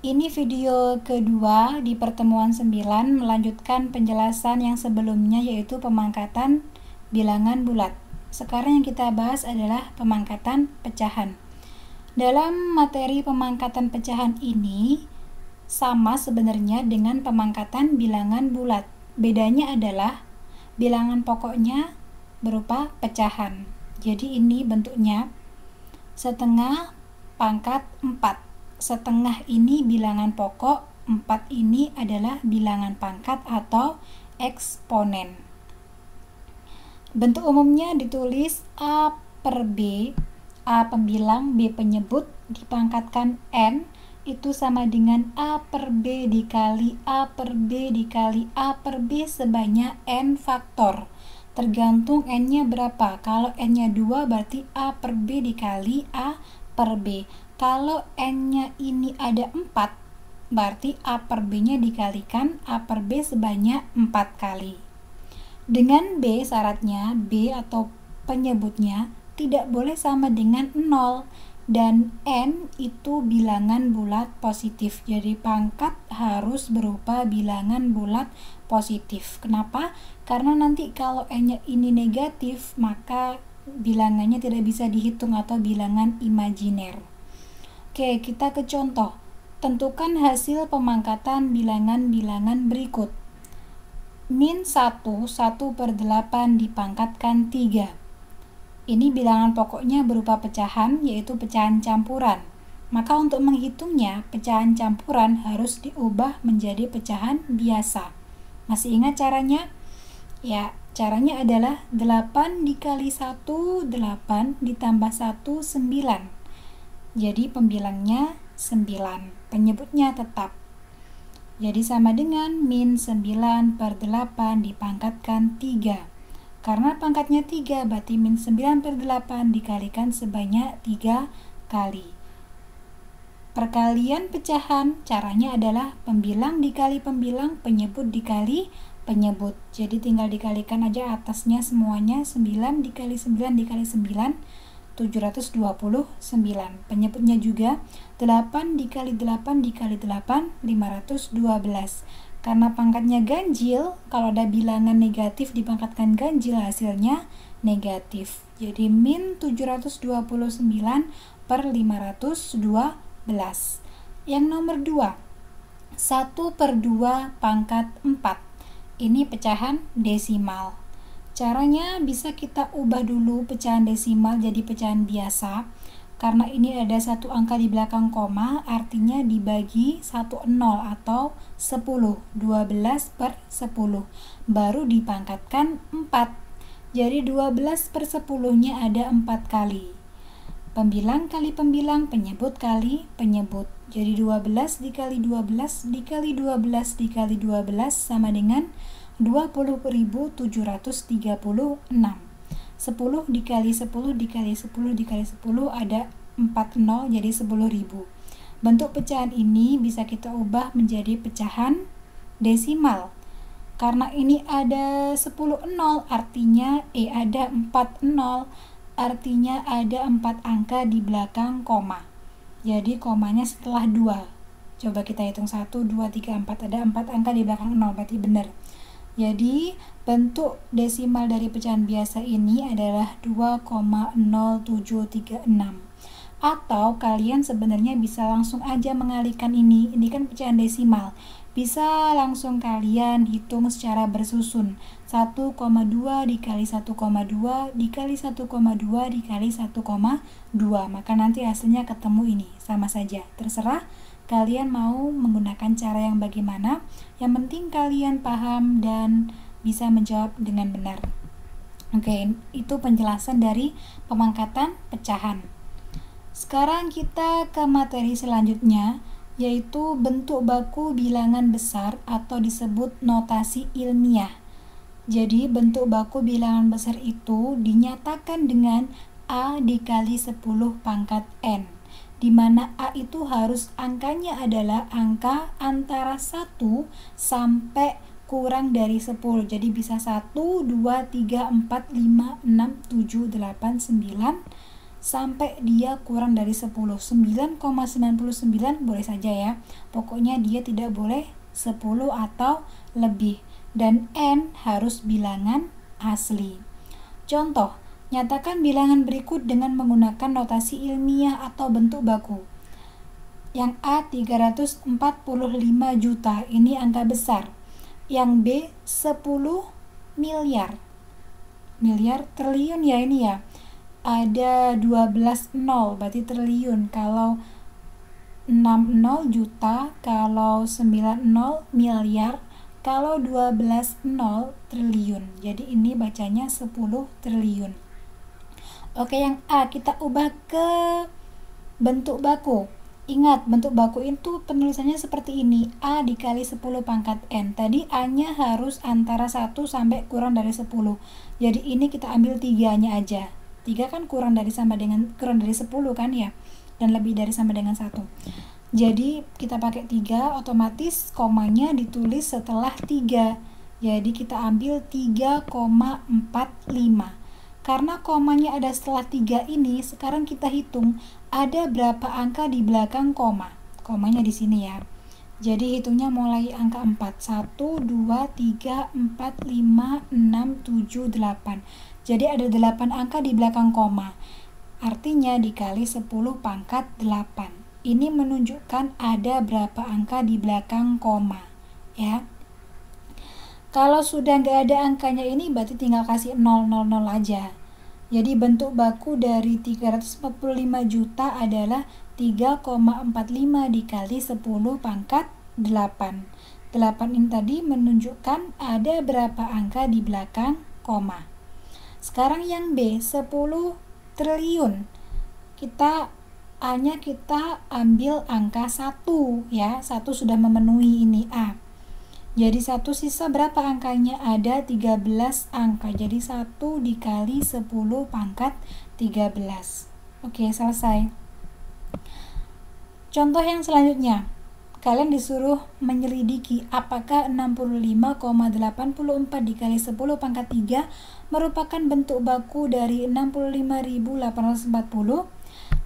Ini video kedua di pertemuan 9 melanjutkan penjelasan yang sebelumnya, yaitu pemangkatan bilangan bulat. Sekarang yang kita bahas adalah pemangkatan pecahan. Dalam materi pemangkatan pecahan ini sama sebenarnya dengan pemangkatan bilangan bulat. Bedanya adalah bilangan pokoknya berupa pecahan. Jadi ini bentuknya setengah pangkat 4. Setengah ini bilangan pokok, 4 ini adalah bilangan pangkat atau eksponen. Bentuk umumnya ditulis A per B, A pembilang, B penyebut, dipangkatkan N, itu sama dengan A per B dikali A per B dikali A per B sebanyak N faktor. Tergantung N-nya berapa. Kalau N-nya 2 berarti A per B dikali A per B. Kalau N-nya ini ada 4, berarti A per B-nya dikalikan A per B sebanyak 4 kali. Dengan B, syaratnya B atau penyebutnya tidak boleh sama dengan 0. Dan N itu bilangan bulat positif. Jadi pangkat harus berupa bilangan bulat positif. Kenapa? Karena nanti kalau N-nya ini negatif, maka bilangannya tidak bisa dihitung atau bilangan imajiner. Oke, kita ke contoh. Tentukan hasil pemangkatan bilangan-bilangan berikut. Min 1, 1 per 8 dipangkatkan 3. Ini bilangan pokoknya berupa pecahan, yaitu pecahan campuran. Maka untuk menghitungnya, pecahan campuran harus diubah menjadi pecahan biasa. Masih ingat caranya? Ya, caranya adalah 8 dikali 1, 8 ditambah 1, 9. Jadi pembilangnya 9, penyebutnya tetap. Jadi sama dengan min 9 per 8 dipangkatkan 3. Karena pangkatnya 3, berarti min 9 per 8 dikalikan sebanyak 3 kali. Perkalian pecahan, caranya adalah pembilang dikali pembilang, penyebut dikali penyebut. Jadi tinggal dikalikan aja atasnya semuanya, 9 dikali 9 dikali 9, 729. Penyebutnya juga 8 dikali 8 dikali 8, 512. Karena pangkatnya ganjil, kalau ada bilangan negatif dipangkatkan ganjil, hasilnya negatif. Jadi min 729 per 512. Yang nomor 2, 1 per 2 pangkat 4. Ini pecahan desimal. Caranya bisa kita ubah dulu pecahan desimal jadi pecahan biasa. Karena ini ada satu angka di belakang koma, artinya dibagi 1 0 atau 10, 12 per 10. Baru dipangkatkan 4. Jadi 12 per 10-nya ada 4 kali. Pembilang kali pembilang, penyebut kali penyebut. Jadi 12 dikali 12 dikali 12 dikali 12 sama dengan 20.736. 10 dikali 10 dikali 10 dikali 10 ada 40, jadi 10.000. Bentuk pecahan ini bisa kita ubah menjadi pecahan desimal. Karena ini ada 10 nol, artinya ada 4 nol, artinya ada 4 angka di belakang koma. Jadi komanya setelah 2. Coba kita hitung 1, 2, 3, 4. Ada 4 angka di belakang 0, berarti benar. Jadi bentuk desimal dari pecahan biasa ini adalah 2,0736. Atau kalian sebenarnya bisa langsung aja mengalihkan ini kan pecahan desimal. Bisa langsung kalian hitung secara bersusun. 1,2 dikali 1,2 dikali 1,2 dikali 1,2. Maka nanti hasilnya ketemu ini, sama saja. Terserah kalian mau menggunakan cara yang bagaimana, yang penting kalian paham dan bisa menjawab dengan benar. Oke, itu penjelasan dari pemangkatan pecahan. Sekarang kita ke materi selanjutnya, yaitu bentuk baku bilangan besar atau disebut notasi ilmiah. Jadi bentuk baku bilangan besar itu dinyatakan dengan A dikali 10 pangkat N, di mana A itu harus angkanya adalah angka antara 1 sampai kurang dari 10. Jadi bisa 1, 2, 3, 4, 5, 6, 7, 8, 9, sampai dia kurang dari 10. 9,99 boleh saja ya. Pokoknya dia tidak boleh 10 atau lebih. Dan N harus bilangan asli. Contoh, nyatakan bilangan berikut dengan menggunakan notasi ilmiah atau bentuk baku. Yang A 345 juta, ini angka besar. Yang B 10 miliar. Miliar triliun ya ini ya. Ada 12 nol, berarti triliun. Kalau 60 juta, kalau 90 miliar, kalau 12 nol triliun. Jadi ini bacanya 10 triliun. Oke, yang A kita ubah ke bentuk baku. Ingat, bentuk baku itu penulisannya seperti ini. A dikali 10 pangkat N. Tadi A-nya harus antara 1 sampai kurang dari 10. Jadi ini kita ambil 3-nya aja. 3 kan kurang dari 10 kan ya. Dan lebih dari sama dengan 1. Jadi kita pakai 3, otomatis komanya ditulis setelah 3. Jadi kita ambil 3,45. Karena komanya ada setelah 3 ini, sekarang kita hitung ada berapa angka di belakang koma. Komanya di sini ya. Jadi hitungnya mulai angka 4. 1, 2, 3, 4, 5, 6, 7, 8. Jadi ada 8 angka di belakang koma. Artinya dikali 10 pangkat 8. Ini menunjukkan ada berapa angka di belakang koma. Ya. Kalau sudah nggak ada angkanya ini, berarti tinggal kasih 000 aja. Jadi bentuk baku dari 345 juta adalah 3,45 dikali 10 pangkat 8. 8 ini tadi menunjukkan ada berapa angka di belakang koma. Sekarang yang B, 10 triliun. A-nya kita ambil angka 1 ya. 1 sudah memenuhi ini A. Jadi 1 sisa berapa angkanya? Ada 13 angka. Jadi 1 dikali 10 pangkat 13. Oke, selesai. Contoh yang selanjutnya. Kalian disuruh menyelidiki apakah 65,84 dikali 10 pangkat 3 merupakan bentuk baku dari 65.840.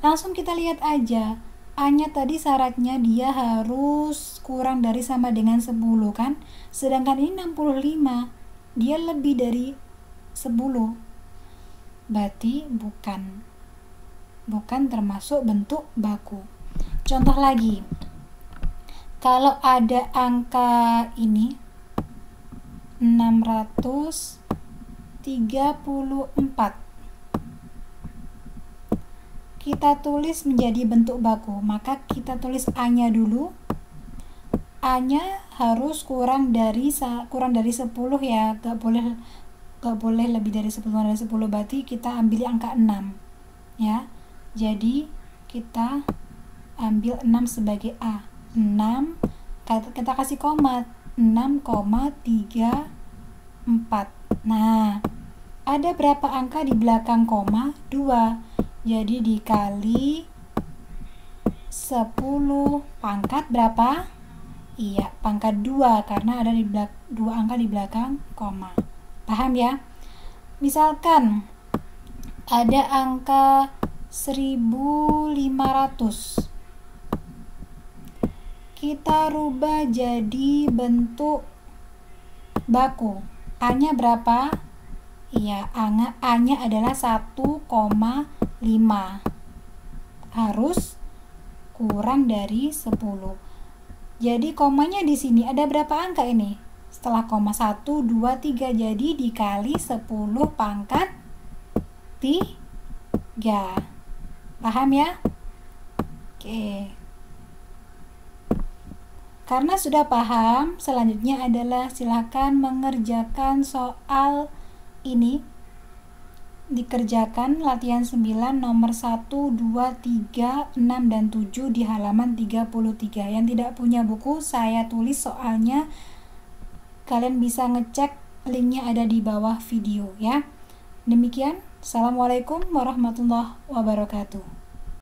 Langsung kita lihat aja. A-nya tadi syaratnya dia harus kurang dari sama dengan 10 kan. Sedangkan ini 65. Dia lebih dari 10. Berarti bukan termasuk bentuk baku. Contoh lagi. Kalau ada angka ini 634, kita tulis menjadi bentuk baku, maka kita tulis A-nya dulu. A-nya harus kurang dari 10 ya, gak boleh lebih dari 10, berarti kita ambil angka 6 ya. Jadi kita ambil 6 sebagai A. 6, kita kasih koma, 6,34. Nah, ada berapa angka di belakang koma? 2. Jadi dikali 10 pangkat berapa? Iya, pangkat 2 karena ada 2 angka di belakang koma. Paham ya? Misalkan ada angka 1500. Kita rubah jadi bentuk baku. A-nya berapa? Iya, A-nya adalah 1,5. Harus kurang dari 10. Jadi komanya di sini ada berapa angka ini? Setelah koma 1, 2, 3. Jadi dikali 10 pangkat 3. Paham ya? Oke. Karena sudah paham, selanjutnya adalah silakan mengerjakan soal ini. Dikerjakan latihan 9 nomor 1, 2, 3, 6, dan 7 di halaman 33. Yang tidak punya buku, saya tulis soalnya. Kalian bisa ngecek, linknya ada di bawah video ya. Demikian, Assalamualaikum warahmatullahi wabarakatuh.